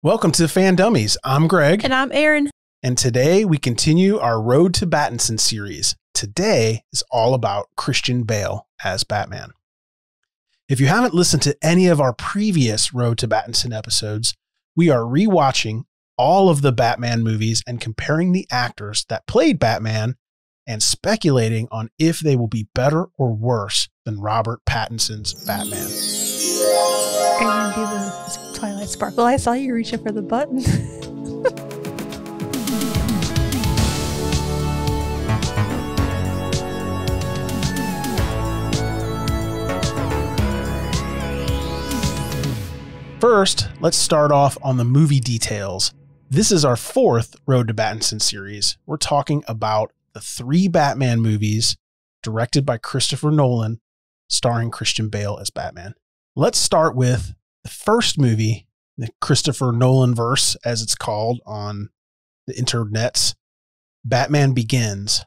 Welcome to FanDummies. I'm Greg. And I'm Aaron. And today we continue our Road to Battinson series. Today is all about Christian Bale as Batman. If you haven't listened to any of our previous Road to Battinson episodes, we are rewatching all of the Batman movies and comparing the actors that played Batman and speculating on if they will be better or worse than Robert Pattinson's Batman. Are you going to do the Twilight Sparkle? I saw you reaching for the button. First, let's start off on the movie details. This is our fourth Road to Battinson series. We're talking about the three Batman movies directed by Christopher Nolan, starring Christian Bale as Batman. Let's start with the first movie, the Christopher Nolan verse, as it's called on the internets, Batman Begins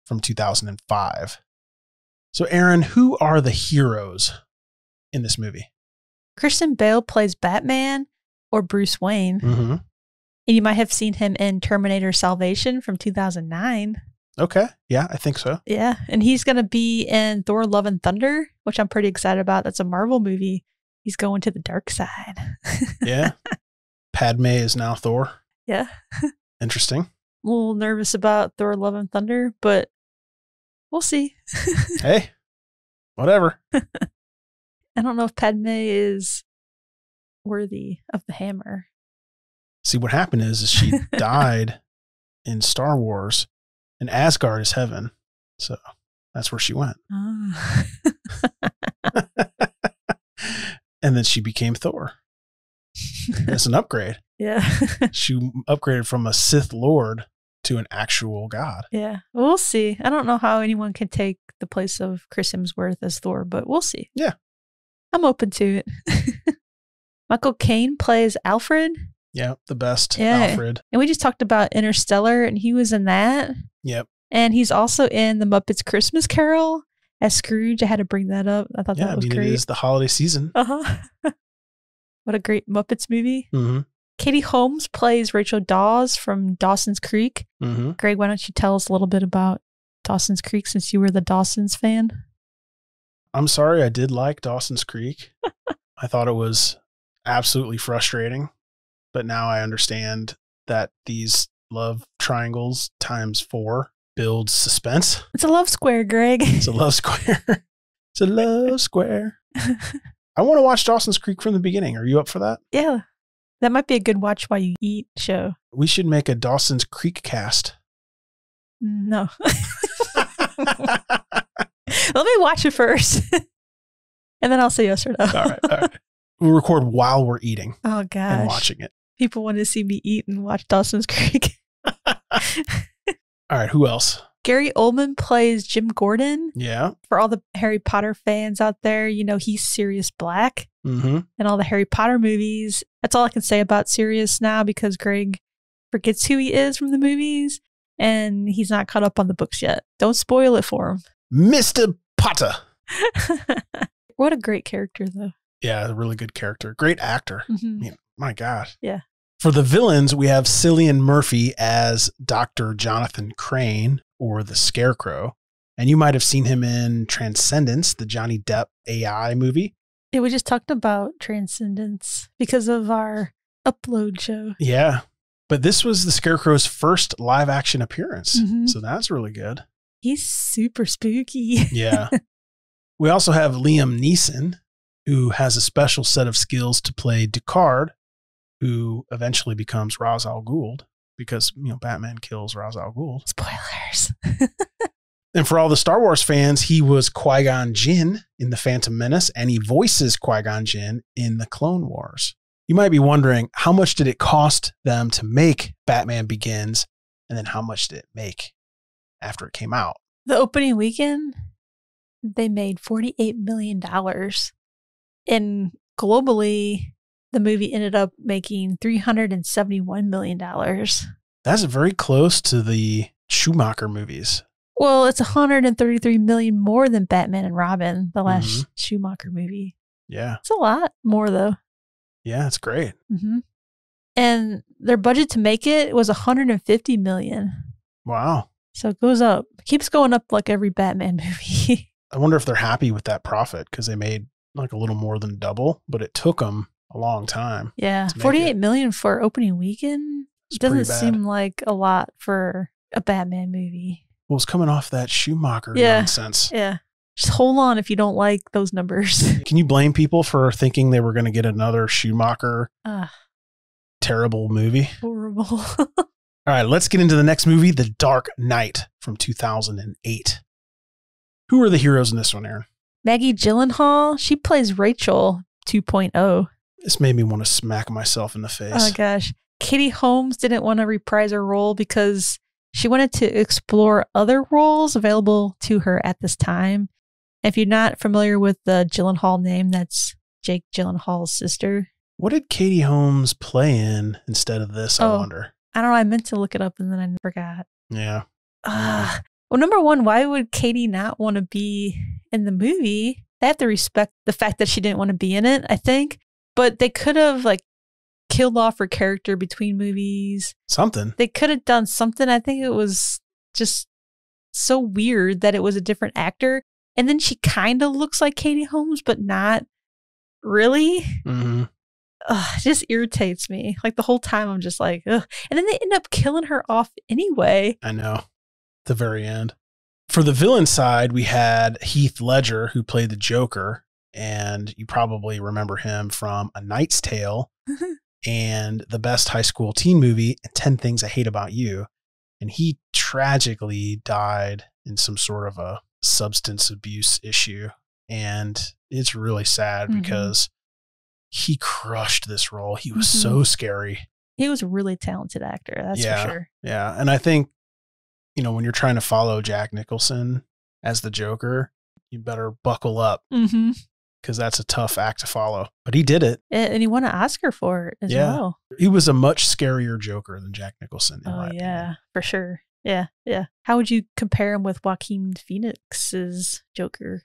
from 2005. So Aaron, who are the heroes in this movie? Christian Bale plays Batman or Bruce Wayne. Mm-hmm. And you might have seen him in Terminator Salvation from 2009. Okay. Yeah, I think so. Yeah. And he's going to be in Thor Love and Thunder, which I'm pretty excited about. That's a Marvel movie. He's going to the dark side. Yeah. Padme is now Thor. Yeah. Interesting. A little nervous about Thor Love and Thunder, but we'll see. Hey, whatever. I don't know if Padme is worthy of the hammer. See, what happened is she died in Star Wars, and Asgard is heaven. So that's where she went. Ah. And then she became Thor. It's an upgrade. Yeah. She upgraded from a Sith Lord to an actual god. Yeah. We'll see. I don't know how anyone can take the place of Chris Hemsworth as Thor, but we'll see. Yeah. I'm open to it. Michael Caine plays Alfred. Yeah, the best Yeah. Alfred. And we just talked about Interstellar, and he was in that. Yep. And he's also in The Muppets Christmas Carol as Scrooge. I had to bring that up. I thought that was great. It is the holiday season. Uh-huh. What a great Muppets movie. Mm-hmm. Katie Holmes plays Rachel Dawes from Dawson's Creek. Mm-hmm. Greg, why don't you tell us a little bit about Dawson's Creek since you were the Dawson's fan? I'm sorry, I did like Dawson's Creek. I thought it was absolutely frustrating, but now I understand that these love triangles times 4 builds suspense. It's a love square, Greg. It's a love square. It's a love square. I want to watch Dawson's Creek from the beginning. Are you up for that? Yeah. That might be a good watch while you eat show. We should make a Dawson's Creek cast. No. Let me watch it first. And then I'll say yes or no. All right. We'll record while we're eating Oh, gosh. and watching it. People want to see me eat and watch Dawson's Creek. All right. Who else? Gary Oldman plays Jim Gordon. Yeah. For all the Harry Potter fans out there, you know, he's Sirius Black Mm-hmm. in all the Harry Potter movies. That's all I can say about Sirius now because Greg forgets who he is from the movies and he's not caught up on the books yet. Don't spoil it for him. Mr. Potter. What a great character, though. Yeah, a really good character. Great actor. Mm-hmm. I mean, my gosh. Yeah. For the villains, we have Cillian Murphy as Dr. Jonathan Crane, or the Scarecrow. And you might have seen him in Transcendence, the Johnny Depp AI movie. Yeah, we just talked about Transcendence because of our upload show. Yeah. But this was the Scarecrow's first live action appearance. Mhm. So that's really good. He's super spooky. Yeah. We also have Liam Neeson, who has a special set of skills to play Ducard, who eventually becomes Ra's al Ghul because, you know, Batman kills Ra's al Ghul. Spoilers. And for all the Star Wars fans, he was Qui-Gon Jinn in The Phantom Menace, and he voices Qui-Gon Jinn in The Clone Wars. You might be wondering, how much did it cost them to make Batman Begins, and then how much did it make after it came out? The opening weekend, they made $48 million. And globally, the movie ended up making $371 million. That's very close to the Schumacher movies. Well, it's $133 million more than Batman and Robin, the last Schumacher movie. Yeah. It's a lot more, though. Yeah, it's great. Mm-hmm. And their budget to make it was $150 million. Wow. So it goes up. It keeps going up like every Batman movie. I wonder if they're happy with that profit because they made like a little more than double, but it took them a long time. Yeah. $48 million for opening weekend. It doesn't seem like a lot for a Batman movie. Well, it's coming off that Schumacher nonsense. Yeah. Just hold on if you don't like those numbers. Can you blame people for thinking they were going to get another Schumacher terrible movie? Horrible. All right, let's get into the next movie, The Dark Knight from 2008. Who are the heroes in this one, Aaron? Maggie Gyllenhaal. She plays Rachel 2.0. This made me want to smack myself in the face. Oh, gosh. Katie Holmes didn't want to reprise her role because she wanted to explore other roles available to her at this time. If you're not familiar with the Gyllenhaal name, that's Jake Gyllenhaal's sister. What did Katie Holmes play in instead of this, I wonder? I don't know. I meant to look it up and then I forgot. Yeah. Well, number one, why would Katie not want to be in the movie? They have to respect the fact that she didn't want to be in it, I think. But they could have like killed off her character between movies. Something. They could have done something. I think it was just so weird that it was a different actor. And then she kind of looks like Katie Holmes, but not really. Mm-hmm. It just irritates me. Like the whole time I'm just like, ugh. And then they end up killing her off anyway. I know. The very end. For the villain side, we had Heath Ledger, who played the Joker. And you probably remember him from A Knight's Tale and the best high school teen movie, 10 Things I Hate About You. And he tragically died in some sort of a substance abuse issue. And it's really sad because he crushed this role. He was so scary. He was a really talented actor. That's for sure. Yeah. And I think, you know, when you're trying to follow Jack Nicholson as the Joker, you better buckle up because that's a tough act to follow. But he did it. And he won an Oscar for it as well. He was a much scarier Joker than Jack Nicholson. In my opinion. For sure. Yeah. How would you compare him with Joaquin Phoenix's Joker?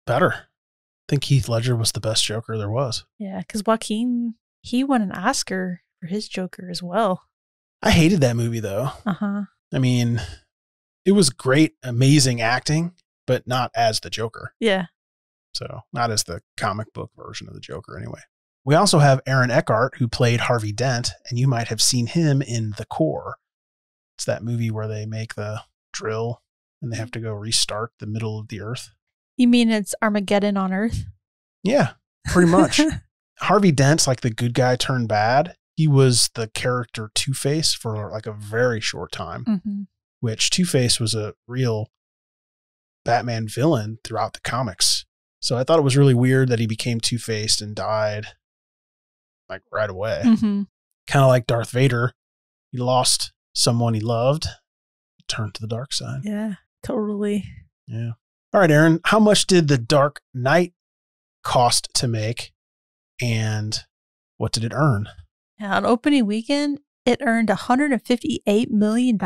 Better. I think Heath Ledger was the best Joker there was. Yeah, because Joaquin, he won an Oscar for his Joker as well. I hated that movie though. I mean, it was great, amazing acting, but not as the Joker. Yeah. So not as the comic book version of the Joker anyway. We also have Aaron Eckhart, who played Harvey Dent, and you might have seen him in The Core. It's that movie where they make the drill and they have to go restart the middle of the earth. You mean it's Armageddon on Earth? Yeah, pretty much. Harvey Dent's like the good guy turned bad. He was the character Two-Face for like a very short time, which Two-Face was a real Batman villain throughout the comics. So I thought it was really weird that he became Two-Faced and died like right away. Kind of like Darth Vader. He lost someone he loved, turned to the dark side. Yeah, totally. Yeah. All right, Aaron, how much did The Dark Knight cost to make and what did it earn? On opening weekend, it earned $158 million.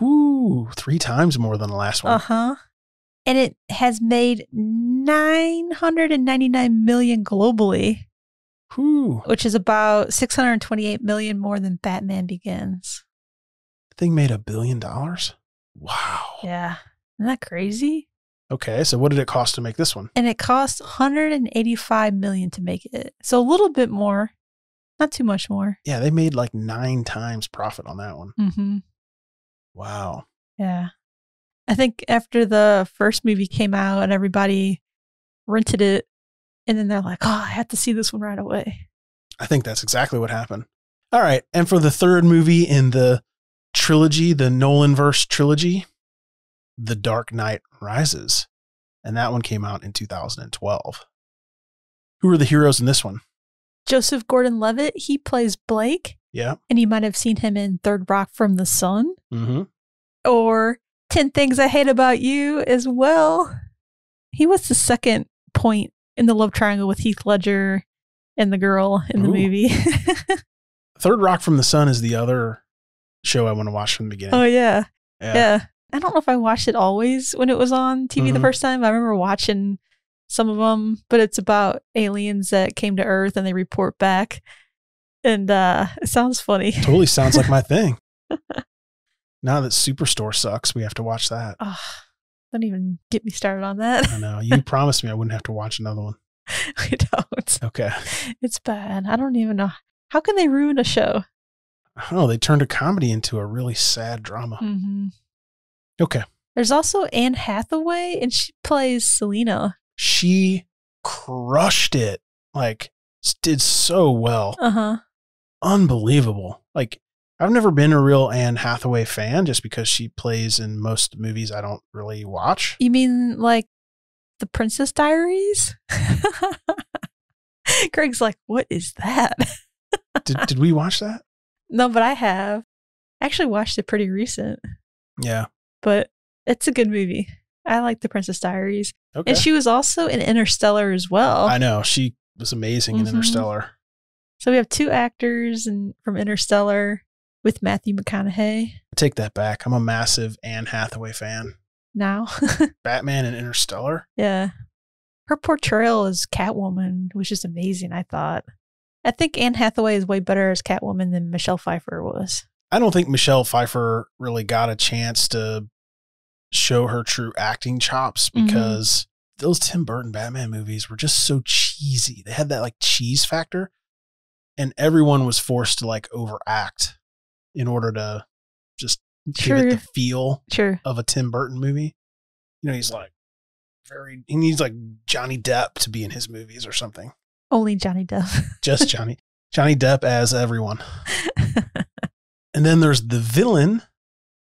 Ooh, 3 times more than the last one. And it has made $999 million globally, which is about $628 million more than Batman Begins. The thing made $1 billion? Wow. Yeah. Isn't that crazy? Okay, so what did it cost to make this one? And it cost $185 million to make it. So a little bit more, not too much more. Yeah, they made like 9 times profit on that one. Wow. Yeah. I think after the first movie came out and everybody rented it, and then they're like, oh, I have to see this one right away. I think that's exactly what happened. All right, and for the third movie in the trilogy, the Nolan-verse trilogy, The Dark Knight Rises. And that one came out in 2012. Who are the heroes in this one? Joseph Gordon-Levitt, he plays Blake. Yeah. And you might have seen him in Third Rock from the Sun. Or 10 Things I Hate About You as well. He was the second point in the love triangle with Heath Ledger and the girl in the movie. Third Rock from the Sun is the other show I want to watch from the beginning. Oh, yeah. I don't know if I watched it always when it was on TV the first time. I remember watching some of them, but it's about aliens that came to Earth and they report back. And it sounds funny. Totally sounds like my thing. Now that Superstore sucks, we have to watch that. Oh, don't even get me started on that. I know. You promised me I wouldn't have to watch another one. We don't. Okay. It's bad. I don't even know. How can they ruin a show? I don't know. They turned a comedy into a really sad drama. Mm-hmm. Okay. There's also Anne Hathaway, and she plays Selena. She crushed it. Like, did so well. Uh-huh. Unbelievable. Like, I've never been a real Anne Hathaway fan just because she plays in most movies I don't really watch. You mean like The Princess Diaries? Greg's like, what is that? Did we watch that? No, but I have. I actually watched it pretty recent. Yeah. But it's a good movie. I like The Princess Diaries. Okay. And she was also in Interstellar as well. I know. She was amazing in Interstellar. So we have 2 actors from Interstellar with Matthew McConaughey. I take that back. I'm a massive Anne Hathaway fan. Now. Batman and Interstellar? Yeah. Her portrayal as Catwoman was just amazing, I thought. I think Anne Hathaway is way better as Catwoman than Michelle Pfeiffer was. I don't think Michelle Pfeiffer really got a chance to show her true acting chops because those Tim Burton Batman movies were just so cheesy. They had that like cheese factor, and everyone was forced to like overact in order to just give it the feel of a Tim Burton movie. You know, he's like he needs like Johnny Depp to be in his movies or something. Only Johnny Depp. Just Johnny Depp as everyone. And then there's the villain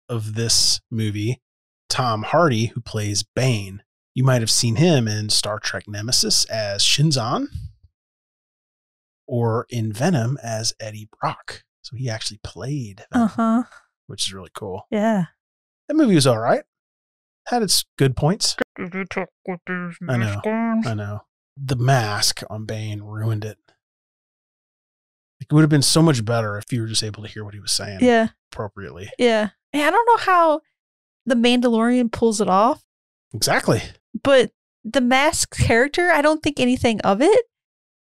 of this movie, Tom Hardy, who plays Bane. You might have seen him in Star Trek Nemesis as Shinzon, or in Venom as Eddie Brock. So he actually played Venom, which is really cool. Yeah. That movie was all right. Had its good points. I know. The mask on Bane ruined it. It would have been so much better if you were just able to hear what he was saying appropriately. Yeah. And I don't know how the Mandalorian pulls it off. Exactly. But the mask character, I don't think anything of it.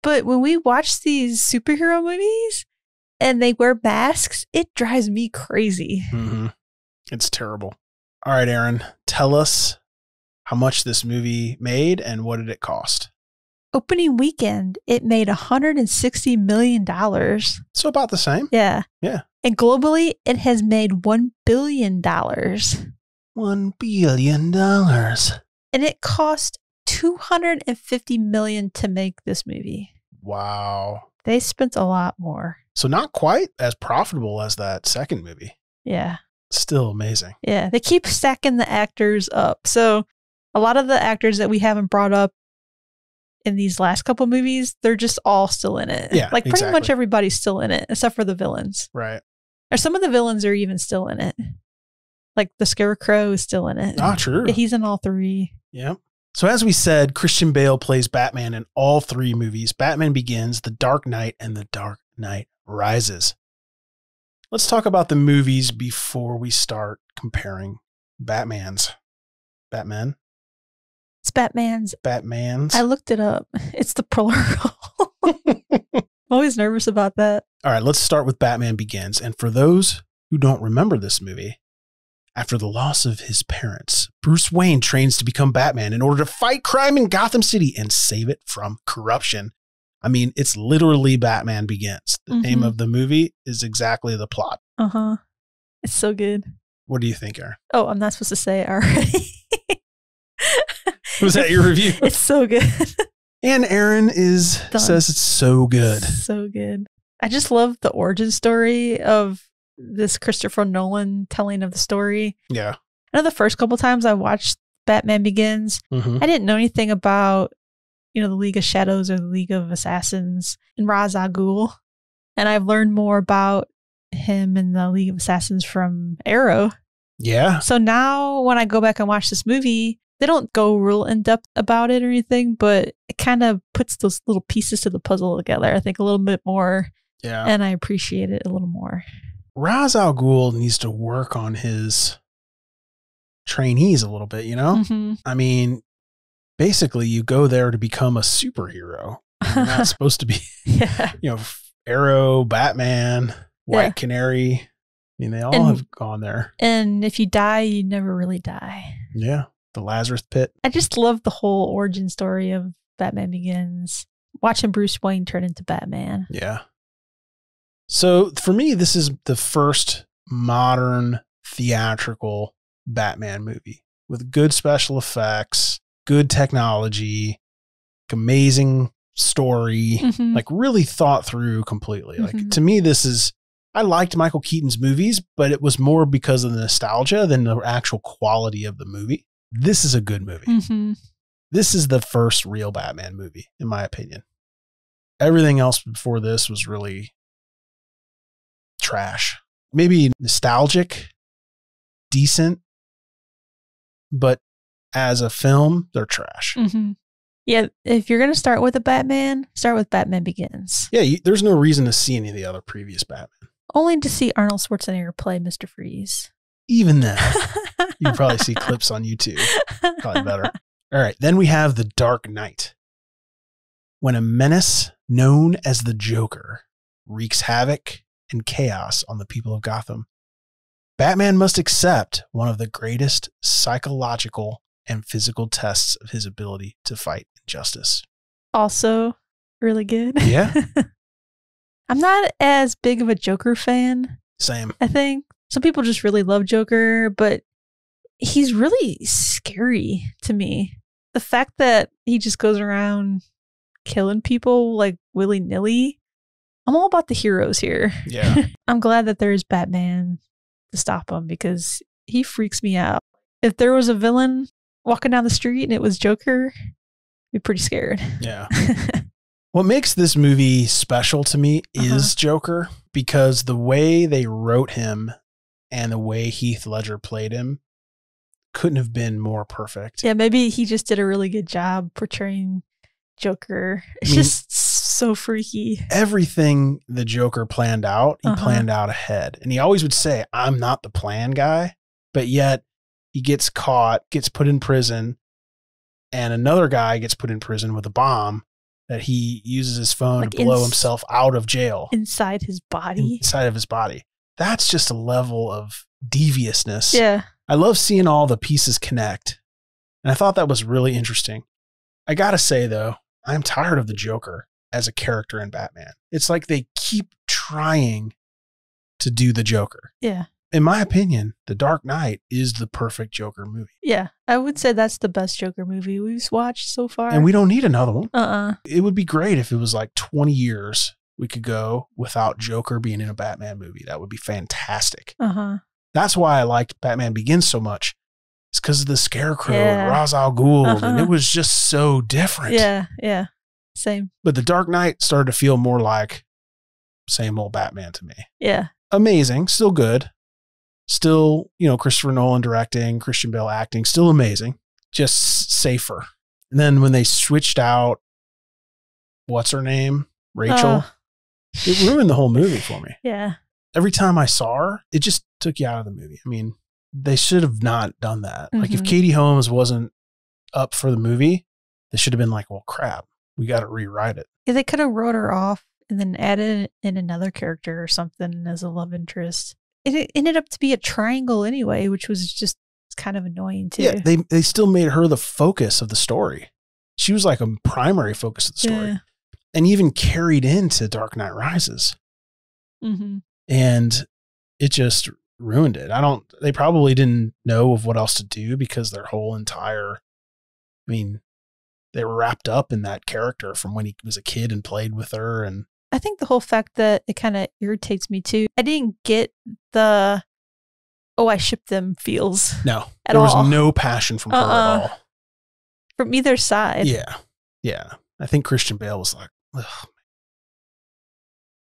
But when we watch these superhero movies and they wear masks, it drives me crazy. Mm-hmm. It's terrible. All right, Aaron, tell us how much this movie made and what did it cost? Opening weekend, it made $160 million. So about the same. Yeah. Yeah. And globally, it has made $1 billion. $1 billion. And it cost $250 million to make this movie. Wow. They spent a lot more. So not quite as profitable as that second movie. Yeah. Still amazing. Yeah. They keep stacking the actors up. So a lot of the actors that we haven't brought up in these last couple movies, they're just all still in it. Yeah, like pretty much everybody's still in it, except for the villains. Right. Or some of the villains are even still in it. Like the Scarecrow is still in it. Ah, true. Yeah, he's in all 3. Yeah. So as we said, Christian Bale plays Batman in all 3 movies: Batman Begins, The Dark Knight, and The Dark Knight Rises. Let's talk about the movies before we start comparing Batmans. Batman? It's Batman's. Batmans? I looked it up. It's the plural. I'm always nervous about that. All right, let's start with Batman Begins. And for those who don't remember this movie, after the loss of his parents, Bruce Wayne trains to become Batman in order to fight crime in Gotham City and save it from corruption. I mean, it's literally Batman Begins. The name of the movie is exactly the plot. Uh-huh. It's so good. What do you think, Aaron? Oh, I'm not supposed to say it already. Was that your review? It's so good. And Aaron says it's so good. So good. I just love the origin story of this Christopher Nolan telling of the story. Yeah. I know the first couple times I watched Batman Begins, I didn't know anything about, the League of Shadows or the League of Assassins and Ra's al Ghul. And I've learned more about him and the League of Assassins from Arrow. Yeah. So now when I go back and watch this movie, they don't go real in depth about it or anything, but it kind of puts those little pieces to the puzzle together, I think, a little bit more. Yeah. And I appreciate it a little more. Ra's al Ghul needs to work on his trainees a little bit, I mean, basically you go there to become a superhero. You're not supposed to be, Arrow, Batman, White Canary. I mean, they all have gone there. And if you die, you never really die. Yeah. The Lazarus Pit. I just love the whole origin story of Batman Begins. Watching Bruce Wayne turn into Batman. Yeah. So for me, this is the first modern theatrical Batman movie with good special effects, good technology, amazing story, like really thought through completely. Like to me, I liked Michael Keaton's movies, but it was more because of the nostalgia than the actual quality of the movie. This is a good movie. This is the first real Batman movie, in my opinion. Everything else before this was really trash. Maybe nostalgic, decent, but as a film, they're trash. Yeah, if you're going to start with a Batman, start with Batman Begins. Yeah, there's no reason to see any of the other previous Batman. Only to see Arnold Schwarzenegger play Mr. Freeze. Even then, you can probably see clips on YouTube. Probably better. All right, then we have The Dark Knight. When a menace known as the Joker wreaks havoc and chaos on the people of Gotham, Batman must accept one of the greatest psychological and physical tests of his ability to fight injustice. Also, really good. Yeah. I'm not as big of a Joker fan. Same. I think some people just really love Joker, but he's really scary to me. The fact that he just goes around killing people like willy-nilly. I'm all about the heroes here. Yeah. I'm glad that there's Batman to stop him because he freaks me out. If there was a villain walking down the street and it was Joker, I'd be pretty scared. Yeah. What makes this movie special to me is Joker, because the way they wrote him and the way Heath Ledger played him couldn't have been more perfect. Yeah, maybe he just did a really good job portraying Joker. It's just so freaky. Everything the Joker planned out, he planned out ahead. And he always would say, I'm not the plan guy. But yet he gets caught, gets put in prison, and another guy gets put in prison with a bomb that he uses his phone to blow himself out of jail. Inside his body? Inside of his body. That's just a level of deviousness. Yeah. I love seeing all the pieces connect. And I thought that was really interesting. I gotta say, though, I'm tired of the Joker as a character in Batman. It's like they keep trying to do the Joker. Yeah. In my opinion, The Dark Knight is the perfect Joker movie. Yeah. I would say that's the best Joker movie we've watched so far. And we don't need another one. Uh-uh. It would be great if it was like 20 years we could go without Joker being in a Batman movie. That would be fantastic. Uh-huh. That's why I liked Batman Begins so much. It's because of the Scarecrow and Ra's al Ghul, and it was just so different. Yeah, yeah. Same. But The Dark Knight started to feel more like same old Batman to me. Yeah. Amazing. Still good. Still, Christopher Nolan directing, Christian Bale acting. Still amazing. Just safer. And then when they switched out, what's her name? Rachel. It ruined the whole movie for me. Yeah. Every time I saw her, it just took you out of the movie. I mean, they should have not done that. Like if Katie Holmes wasn't up for the movie, they should have been like, well, crap, we got to rewrite it. Yeah, they could have wrote her off and then added in another character or something as a love interest. It ended up to be a triangle anyway, which was just kind of annoying too. Yeah, they still made her the focus of the story. She was like a primary focus of the story, and even carried into Dark Knight Rises. And it just ruined it. They probably didn't know of what else to do because their whole entire, they were wrapped up in that character from when he was a kid and played with her. And I think the whole fact that it kind of irritates me too. I didn't get the, I ship them feels. No, there was no passion from her at all. From either side. Yeah. Yeah. I think Christian Bale was like, ugh,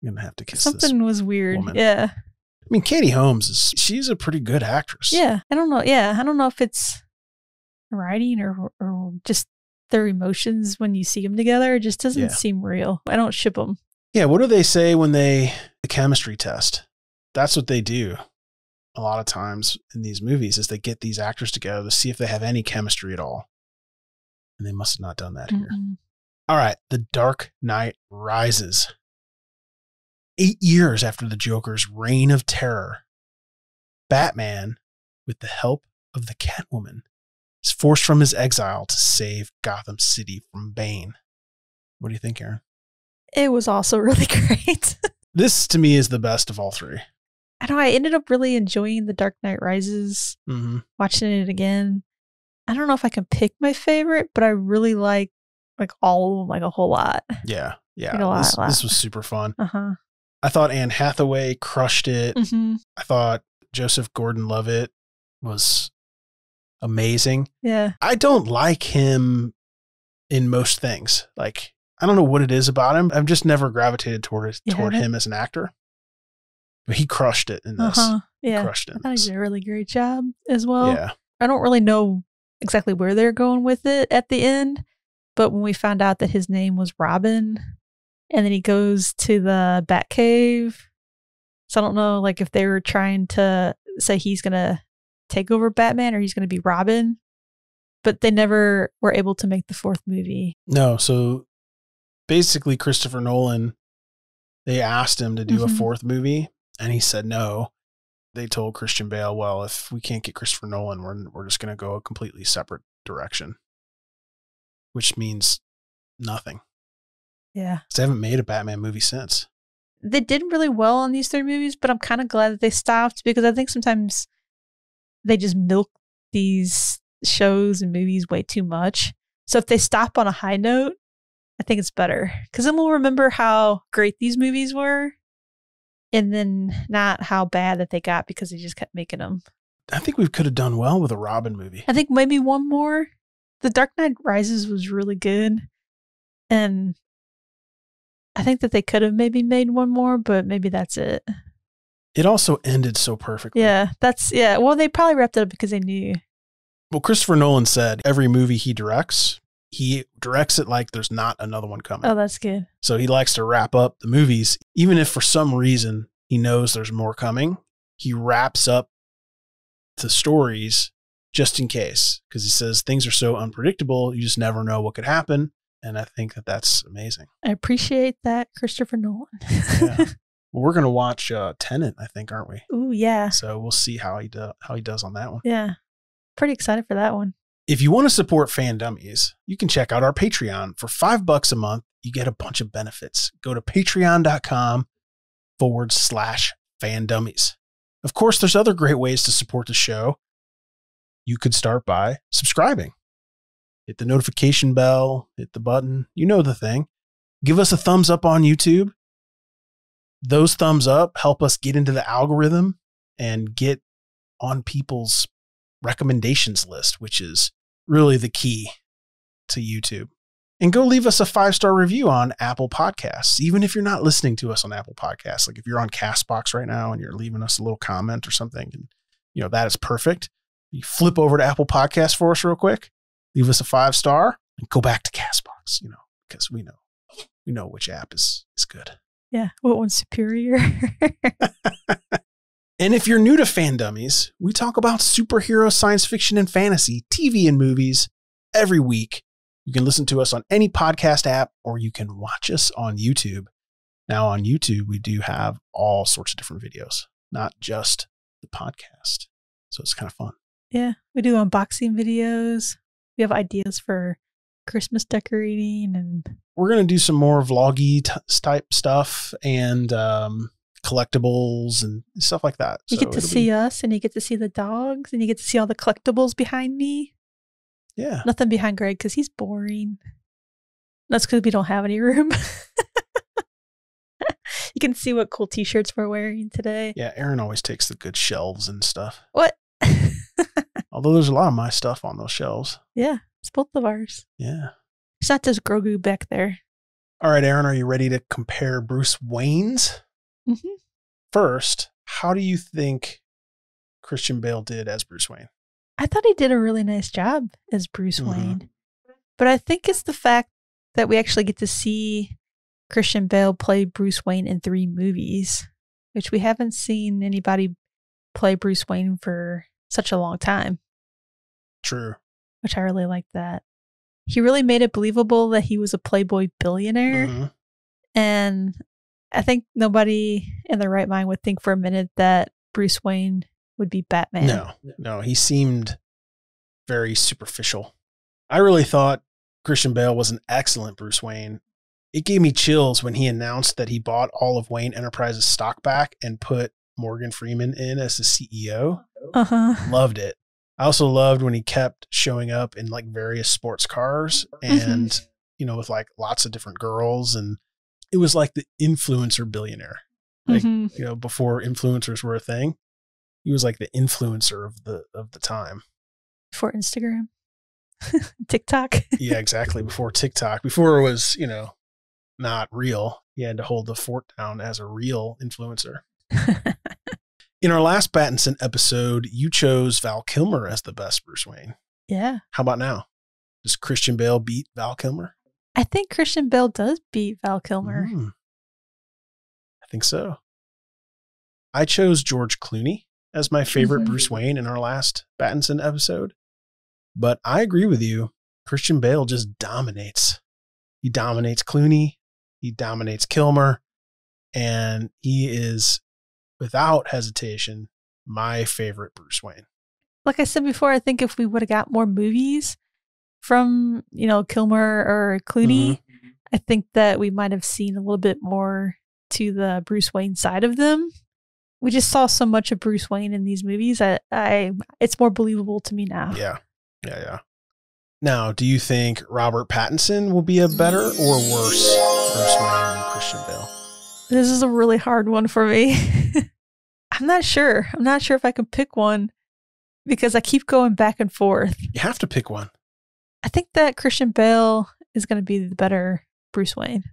I'm going to have to kiss something this was weird. woman. Yeah. Katie Holmes she's a pretty good actress. Yeah. I don't know. Yeah. I don't know if it's writing or just their emotions when you see them together. It just doesn't seem real. I don't ship them. Yeah. What do they say when the chemistry test? That's what they do a lot of times in these movies is they get these actors together to see if they have any chemistry at all. And they must have not done that here. All right. The Dark Knight Rises. 8 years after the Joker's reign of terror, Batman, with the help of the Catwoman, is forced from his exile to save Gotham City from Bane. What do you think, Aaron? It was also really great. This, to me, is the best of all three. I know I ended up really enjoying The Dark Knight Rises, watching it again. I don't know if I can pick my favorite, but I really like all of them, like a whole lot. Yeah. Like a lot. This was super fun. Uh-huh. I thought Anne Hathaway crushed it. Mm-hmm. I thought Joseph Gordon-Levitt was amazing. Yeah. I don't like him in most things. Like, I don't know what it is about him. I've just never gravitated toward him as an actor. But he crushed it in this. Yeah. He crushed it. I thought he did a really great job as well. Yeah. I don't really know exactly where they're going with it at the end, but when we found out that his name was Robin, and then he goes to the Batcave, so I don't know, like, if they were trying to say he's gonna take over Batman or he's gonna be Robin, but they never were able to make the fourth movie. No, so basically Christopher Nolan, they asked him to do a fourth movie, and he said no. They told Christian Bale, well, if we can't get Christopher Nolan, we're just going to go a completely separate direction, which means nothing. Yeah. They haven't made a Batman movie since. They did really well on these three movies, but I'm kind of glad that they stopped, because I think sometimes they just milk these shows and movies way too much. So if they stop on a high note, I think it's better, because then we'll remember how great these movies were, and then not how bad that they got because they just kept making them. I think we could have done well with a Robin movie. I think maybe one more. The Dark Knight Rises was really good, and I think that they could have maybe made one more, but maybe that's it. It also ended so perfectly. Yeah, well, they probably wrapped it up because they knew. Well, Christopher Nolan said every movie he directs it like there's not another one coming. Oh, that's good. So he likes to wrap up the movies, even if for some reason he knows there's more coming. He wraps up the stories just in case, because he says things are so unpredictable, you just never know what could happen. And I think that that's amazing. I appreciate that, Christopher Nolan. Yeah. Well, we're going to watch Tenet, I think, aren't we? Ooh, yeah. So we'll see how he does on that one. Yeah. Pretty excited for that one. If you want to support FanDummies, you can check out our Patreon. For $5 a month, you get a bunch of benefits. Go to patreon.com/FanDummies. Of course, there's other great ways to support the show. You could start by subscribing. Hit the notification bell, hit the button. You know the thing. Give us a thumbs up on YouTube. Those thumbs up help us get into the algorithm and get on people's recommendations list, which is really the key to YouTube. And go leave us a 5-star review on Apple Podcasts, even if you're not listening to us on Apple Podcasts. Like if you're on Castbox right now and you're leaving us a little comment or something, and that is perfect. You flip over to Apple Podcasts for us real quick, leave us a 5-star, and go back to Castbox, because we know which app is good. Yeah, what one's superior? And if you're new to FanDummies, we talk about superhero, science fiction, and fantasy, TV and movies every week. You can listen to us on any podcast app, or you can watch us on YouTube. Now on YouTube, we do have all sorts of different videos, not just the podcast. So it's kind of fun. Yeah, we do unboxing videos. We have ideas for Christmas decorating, and we're going to do some more vloggy type stuff and collectibles and stuff like that. You get to see us, and you get to see the dogs, and you get to see all the collectibles behind me. Yeah. Nothing behind Greg because he's boring. That's because we don't have any room. You can see what cool t-shirts we're wearing today. Yeah, Aaron always takes the good shelves and stuff. What? Although there's a lot of my stuff on those shelves. Yeah, it's both of ours. Yeah. It's not just Grogu back there. All right, Aaron, are you ready to compare Bruce Wayne's? Mm-hmm. First, how do you think Christian Bale did as Bruce Wayne? I thought he did a really nice job as Bruce Wayne. But I think it's the fact that we actually get to see Christian Bale play Bruce Wayne in 3 movies, which we haven't seen anybody play Bruce Wayne for such a long time. True. Which I really like that. He really made it believable that he was a playboy billionaire. Mm-hmm. And I think nobody in their right mind would think for a minute that Bruce Wayne would be Batman. No, he seemed very superficial. I really thought Christian Bale was an excellent Bruce Wayne. It gave me chills when he announced that he bought all of Wayne Enterprises stock back and put Morgan Freeman in as the CEO. Loved it. I also loved when he kept showing up in like various sports cars and, you know, with like lots of different girls. And it was like the influencer billionaire. Like, you know, before influencers were a thing, he was like the influencer of the time. Before Instagram, TikTok. Yeah, exactly. Before TikTok, before it was, you know, not real. He had to hold the fort down as a real influencer. In our last Battinson episode, you chose Val Kilmer as the best Bruce Wayne. Yeah. How about now? Does Christian Bale beat Val Kilmer? I think Christian Bale does beat Val Kilmer. I think so. I chose George Clooney as my favorite Bruce Wayne in our last Battinson episode. But I agree with you. Christian Bale just dominates. He dominates Clooney. He dominates Kilmer. And he is, without hesitation, my favorite Bruce Wayne. Like I said before, I think if we would have got more movies from, you know, Kilmer or Clooney, I think that we might have seen a little bit more to the Bruce Wayne side of them. We just saw so much of Bruce Wayne in these movies. It's more believable to me now. Yeah. Now, do you think Robert Pattinson will be a better or worse Bruce Wayne than Christian Bale? This is a really hard one for me. I'm not sure. I'm not sure if I can pick one because I keep going back and forth. You have to pick one. I think that Christian Bale is going to be the better Bruce Wayne.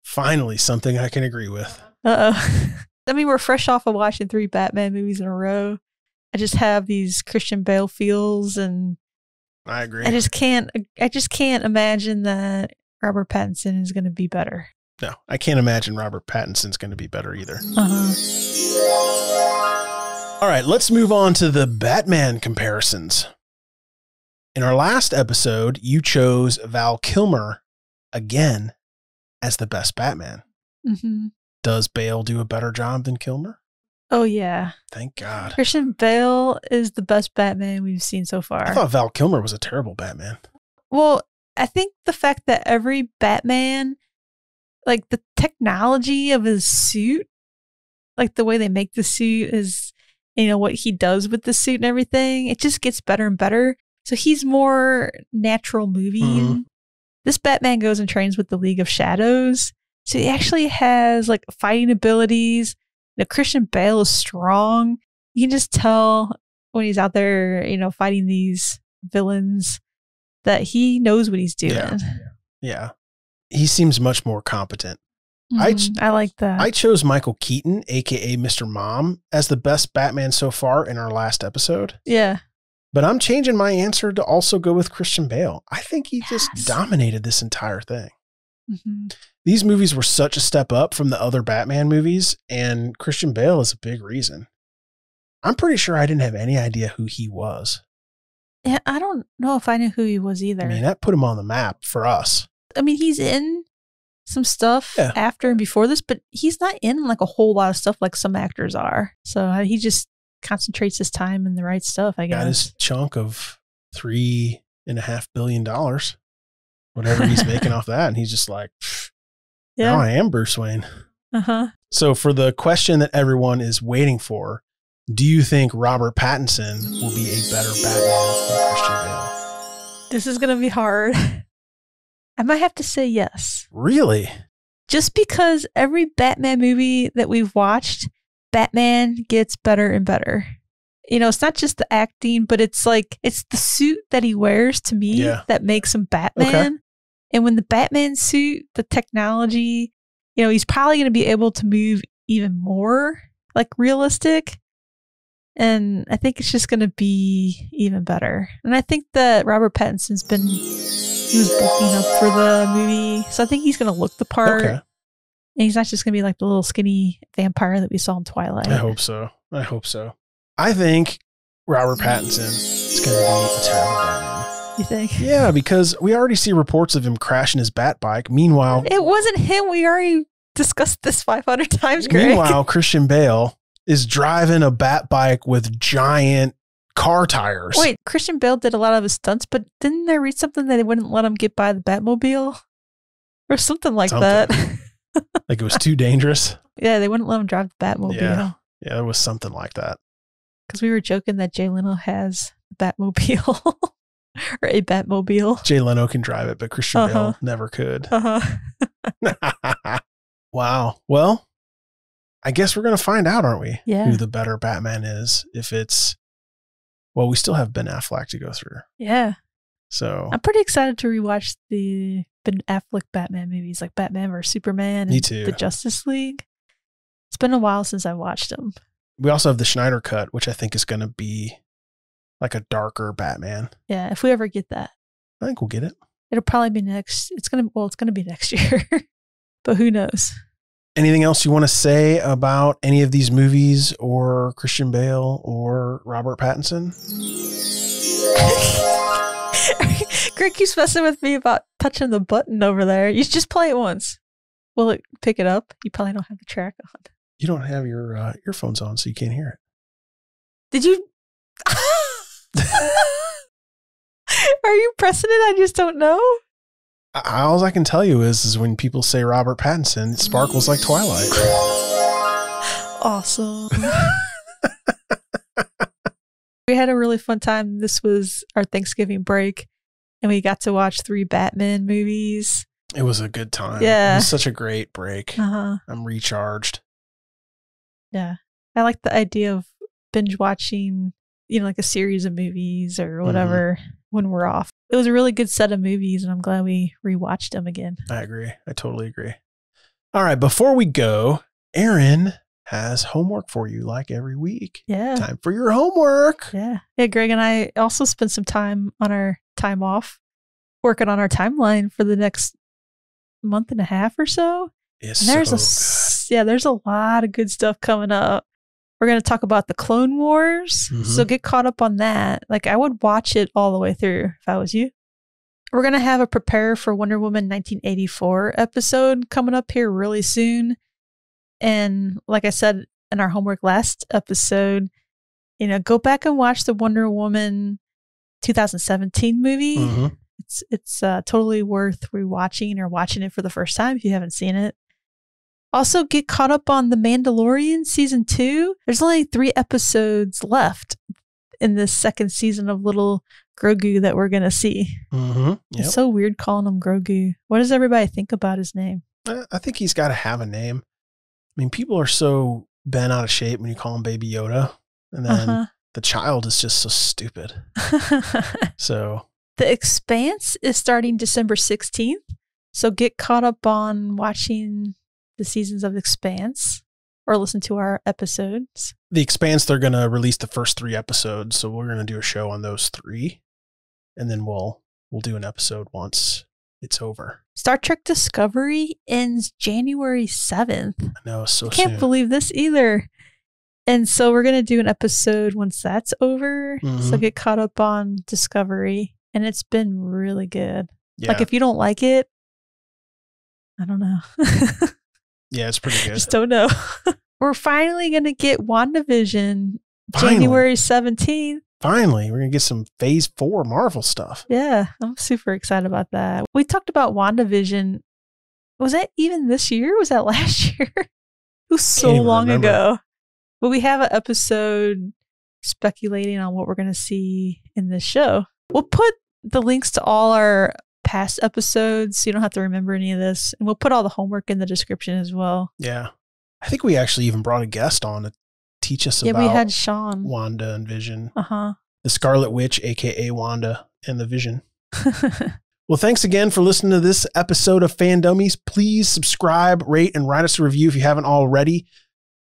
Finally, something I can agree with. I mean, we're fresh off of watching 3 Batman movies in a row. I just have these Christian Bale feels, and I agree. I just can't imagine that Robert Pattinson is going to be better. No, I can't imagine Robert Pattinson's going to be better either. All right, let's move on to the Batman comparisons. In our last episode, you chose Val Kilmer again as the best Batman. Does Bale do a better job than Kilmer? Oh, yeah. Thank God. Christian Bale is the best Batman we've seen so far. I thought Val Kilmer was a terrible Batman. Well, I think the fact that every Batman, like the technology of his suit, like the way they make the suit is, you know, what he does with the suit and everything, it just gets better and better. So he's more natural moving. This Batman goes and trains with the League of Shadows. So he actually has like fighting abilities. You know, Christian Bale is strong. You can just tell when he's out there, you know, fighting these villains that he knows what he's doing. Yeah. He seems much more competent. I like that. I chose Michael Keaton, aka Mr. Mom, as the best Batman so far in our last episode. Yeah. But I'm changing my answer to also go with Christian Bale. I think he just dominated this entire thing. These movies were such a step up from the other Batman movies, and Christian Bale is a big reason. I'm pretty sure I didn't have any idea who he was. Yeah, I don't know if I knew who he was either. I mean, that put him on the map for us. I mean, he's in some stuff after and before this, but he's not in like a whole lot of stuff like some actors are. So he just concentrates his time in the right stuff, I guess. Got his chunk of $3.5 billion, whatever he's making off that. And he's just like, now I am Bruce Wayne. So for the question that everyone is waiting for, do you think Robert Pattinson will be a better Batman than Christian Bale? This is going to be hard. I might have to say yes. Really? Just because every Batman movie that we've watched, Batman gets better and better. You know, it's not just the acting, but it's like, it's the suit that he wears to me that makes him Batman. And when the Batman suit, the technology, you know, he's probably going to be able to move even more like realistic. And I think it's just going to be even better. And I think that Robert Pattinson's he was bulking up for the movie. So I think he's going to look the part. And he's not just going to be like the little skinny vampire that we saw in Twilight. I hope so. I think Robert Pattinson is going to be a terrible Batman. You think? Yeah, because we already see reports of him crashing his bat bike. Meanwhile, it wasn't him. We already discussed this 500 times, Greg. Meanwhile, Christian Bale is driving a bat bike with giant car tires. Wait, Christian Bale did a lot of his stunts, but didn't I read something that they wouldn't let him get by the Batmobile? Or something like that. Like it was too dangerous? Yeah, they wouldn't let him drive the Batmobile. Yeah, it was something like that. Because we were joking that Jay Leno has a Batmobile. Or a Batmobile. Jay Leno can drive it, but Christian Bale never could. Wow. Well, I guess we're going to find out, aren't we? Yeah. Who the better Batman is. If it's, well, we still have Ben Affleck to go through. Yeah. So I'm pretty excited to rewatch the Ben Affleck Batman movies, like Batman vs Superman and the Justice League. It's been a while since I watched them. We also have the Schneider cut, which I think is going to be like a darker Batman. Yeah, if we ever get that. I think we'll get it. It'll probably be it's going to be next year. But who knows? Anything else you want to say about any of these movies or Christian Bale or Robert Pattinson? Greg keeps messing with me about touching the button over there. You should just play it once. Will it pick it up? You probably don't have the track on. You don't have your earphones on, so you can't hear it. Did you? Are you pressing it? I just don't know. All I can tell you is when people say Robert Pattinson, it sparkles like Twilight. Awesome. We had a really fun time. This was our Thanksgiving break, and we got to watch 3 Batman movies. It was a good time. Yeah. It was such a great break. I'm recharged. Yeah. I like the idea of binge watching, like a series of movies or whatever when we're off. It was a really good set of movies, and I'm glad we rewatched them again. I agree. I totally agree. All right. Before we go, Erin has homework for you like every week. Yeah. Time for your homework. Yeah. Yeah. Greg and I also spent some time on our time off working on our timeline for the next month and a half or so. It's and there's a lot of good stuff coming up. We're going to talk about the Clone Wars. So get caught up on that. Like, I would watch it all the way through if I was you. We're going to have a Prepare for Wonder Woman 1984 episode coming up here really soon. And like I said in our homework last episode, go back and watch the Wonder Woman 2017 movie. It's totally worth rewatching or watching it for the first time if you haven't seen it. Also, get caught up on The Mandalorian Season 2. There's only 3 episodes left in this second season of little Grogu that we're going to see. Yep. It's so weird calling him Grogu. What does everybody think about his name? I think he's got to have a name. I mean, people are so bent out of shape when you call him Baby Yoda. And then the child is just so stupid. So The Expanse is starting December 16th. So get caught up on watching the seasons of Expanse or listen to our episodes. The Expanse, they're going to release the first 3 episodes. So we're going to do a show on those 3. And then we'll do an episode once it's over. Star Trek Discovery ends January 7th. I know, so I can't believe this either. And so we're going to do an episode once that's over. So get caught up on Discovery. And it's been really good. Yeah. Like, if you don't like it, I don't know. Yeah, it's pretty good. Just don't know. We're finally going to get WandaVision January 17th. Finally, we're going to get some Phase 4 Marvel stuff. Yeah, I'm super excited about that. We talked about WandaVision. Was that even this year? Was that last year? It was so long ago. But we have an episode speculating on what we're going to see in this show. We'll put the links to all our past episodes so you don't have to remember any of this. And we'll put all the homework in the description as well. Yeah. I think we actually even brought a guest on to teach us about we had Sean. Wanda and Vision. The Scarlet Witch, a.k.a. Wanda and the Vision. Well, thanks again for listening to this episode of FanDummies. Please subscribe, rate, and write us a review if you haven't already.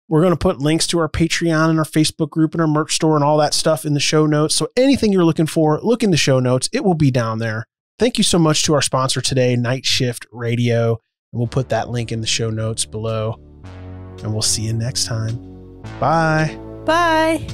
We're going to put links to our Patreon and our Facebook group and our merch store and all that stuff in the show notes. So anything you're looking for, look in the show notes. It will be down there. Thank you so much to our sponsor today, Night Shift Radio. And we'll put that link in the show notes below. And we'll see you next time. Bye. Bye.